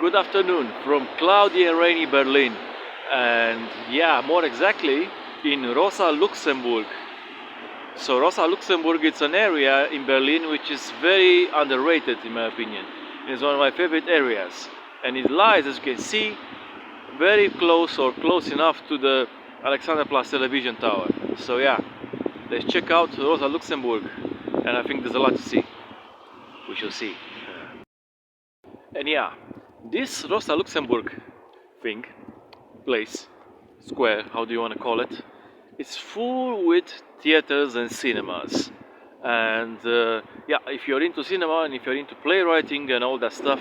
Good afternoon from cloudy and rainy Berlin, and yeah, more exactly in Rosa Luxemburg. So Rosa Luxemburg is an area in Berlin which is very underrated in my opinion. It's one of my favorite areas, and it lies, as you can see, very close or close enough to the Alexanderplatz television tower. So yeah, let's check out Rosa Luxemburg, and I think there's a lot to see. We shall see. And yeah, this Rosa Luxemburg thing, place, square, how do you want to call it, it's full with theaters and cinemas. And yeah, if you're into cinema and if you're into playwriting and all that stuff,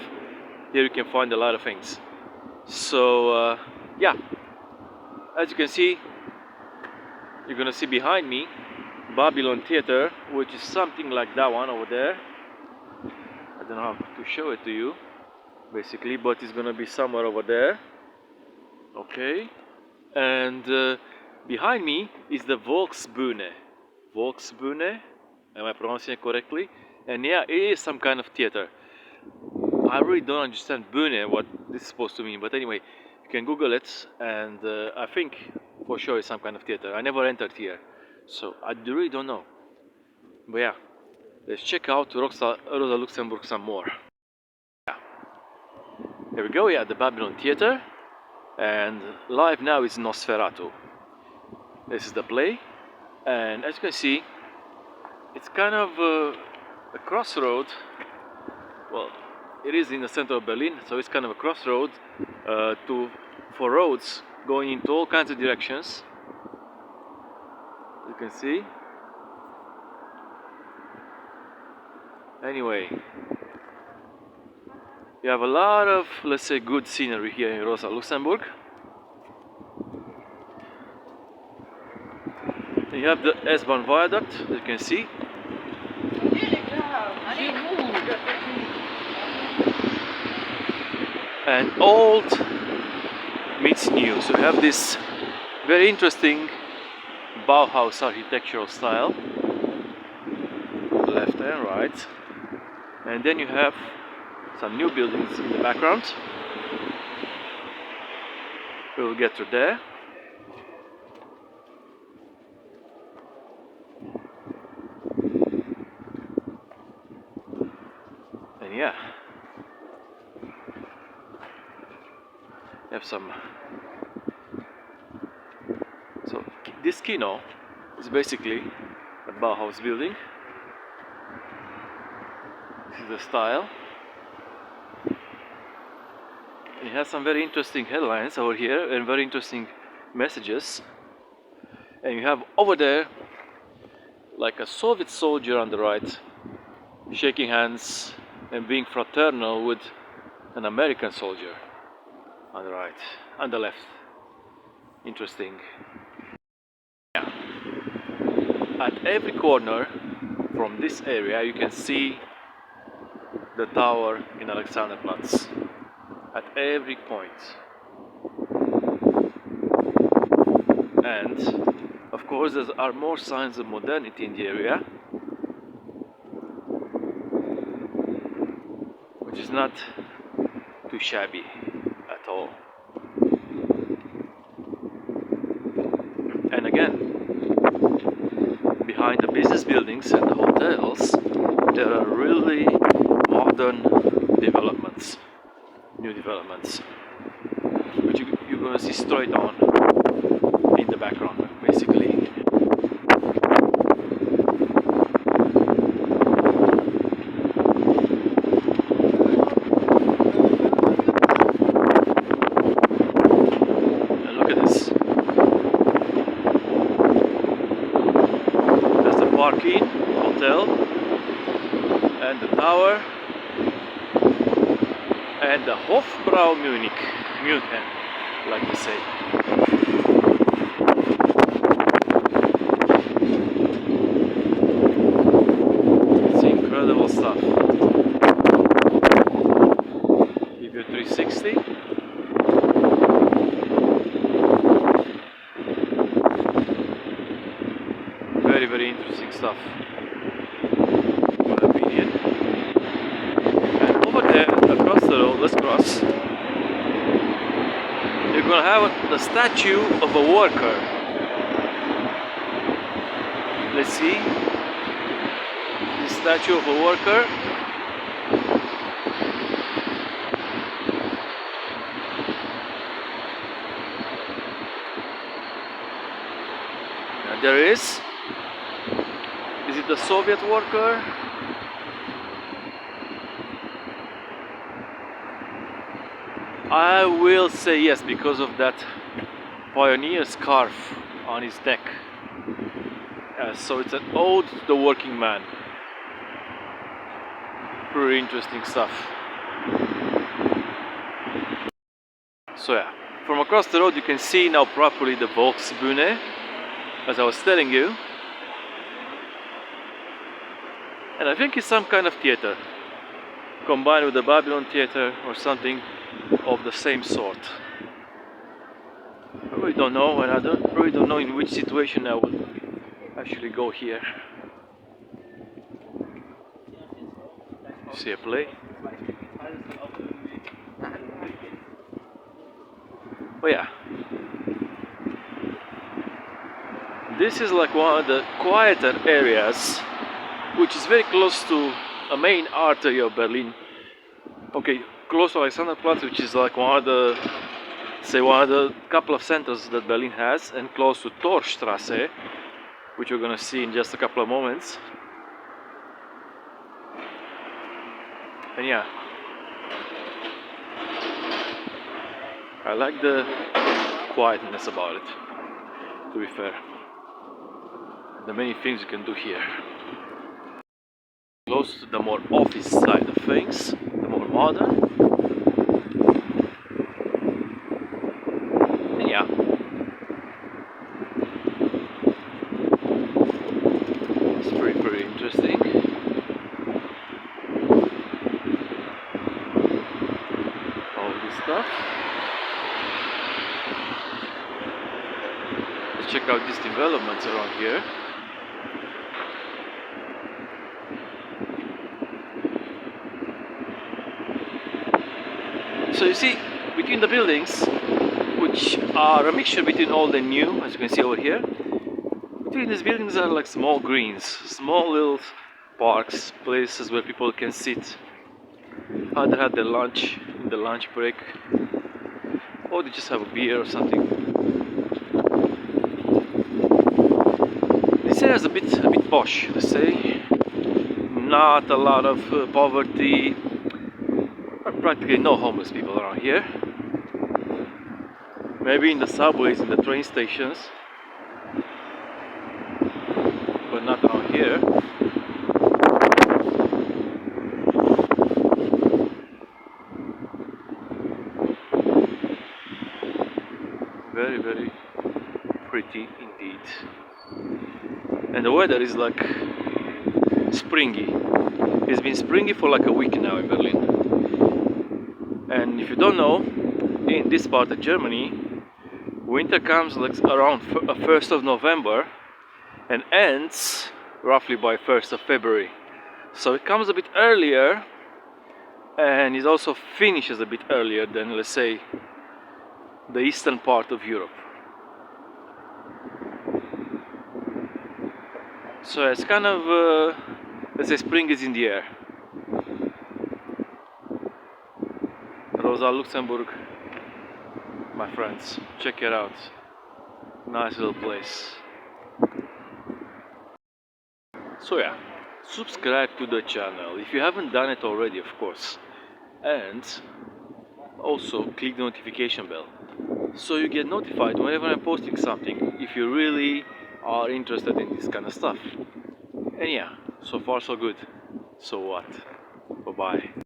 here you can find a lot of things. So yeah, as you can see, you're gonna see behind me Babylon Theater, which is something like that one over there. I don't know how to show it to you basically, but it's gonna be somewhere over there. Okay, and behind me is the Volksbühne. Volksbühne, am I pronouncing it correctly? And yeah, it is some kind of theater. I really don't understand Bühne, what this is supposed to mean, but anyway, you can Google it, and I think for sure it's some kind of theater. I never entered here, so I really don't know. But yeah, let's check out Rosa Luxemburg some more. Yeah. Here we go, yeah, the Babylon Theater, and live now is Nosferatu. This is the play, and as you can see, it's kind of a crossroad. Well, it is in the center of Berlin, so it's kind of a crossroad for roads going into all kinds of directions. You can see. Anyway, you have a lot of, let's say, good scenery here in Rosa Luxemburg. You have the S-Bahn viaduct, as you can see. And old meets new. So you have this very interesting Bauhaus architectural style, left and right. And then you have some new buildings in the background. We'll get to there. And yeah, you have some. So this Kino is basically a Bauhaus building. This is the style. It has some very interesting headlines over here and very interesting messages. And you have over there like a Soviet soldier on the right, shaking hands and being fraternal with an American soldier on the right, on the left. Interesting. Yeah. At every corner from this area you can see the tower in Alexanderplatz. At every point. And of course there are more signs of modernity in the area, which is not too shabby at all. And again, behind the business buildings and the hotels, there are really modern developments, new developments, which you're going to see straight on in the background, basically. And look at this. There's the Parkin Hotel and the tower and the Hofbrau Munich, like we say. It's incredible stuff. Give you a 360. Very, very interesting stuff, in my opinion. And over there, across the road, let's cross. gonna have the statue of a worker. Let's see. The statue of a worker. And there is. Is it the Soviet worker? I will say yes, because of that pioneer scarf on his neck. So it's an ode to the working man. Pretty interesting stuff. So yeah, from across the road you can see now properly the Volksbühne, as I was telling you. And I think it's some kind of theater, combined with the Babylon Theater or something of the same sort. I really don't know, and I really don't know in which situation I would actually go here. See a play? Oh yeah. This is like one of the quieter areas, which is very close to a main artery of Berlin. Okay, close to Alexanderplatz, which is like one of the couple of centers that Berlin has, and close to Torstrasse, which we're gonna see in just a couple of moments. And yeah, I like the quietness about it, to be fair. The many things you can do here. Close to the more office side of things, the more modern. And yeah. It's pretty interesting. All this stuff. Let's check out these developments around here. So you see, between the buildings, which are a mixture between old and new, as you can see over here, between these buildings are like small greens, small little parks, places where people can sit, either have their lunch in the lunch break, or they just have a beer or something. This area is a bit posh, let's say. Not a lot of poverty. Practically no homeless people around here. Maybe in the subways, in the train stations, but not around here. Very pretty indeed. And the weather is like springy. It's been springy for like a week now in Berlin. And if you don't know, in this part of Germany, winter comes like around 1st of November and ends roughly by 1st of February. So it comes a bit earlier, and it also finishes a bit earlier than, let's say, the eastern part of Europe. So it's kind of, let's say, spring is in the air. Rosa Luxemburg, my friends, check it out. Nice little place. So yeah, subscribe to the channel if you haven't done it already, of course, and also click the notification bell so you get notified whenever I'm posting something, if you really are interested in this kind of stuff. And yeah, so far so good. So what? Bye bye.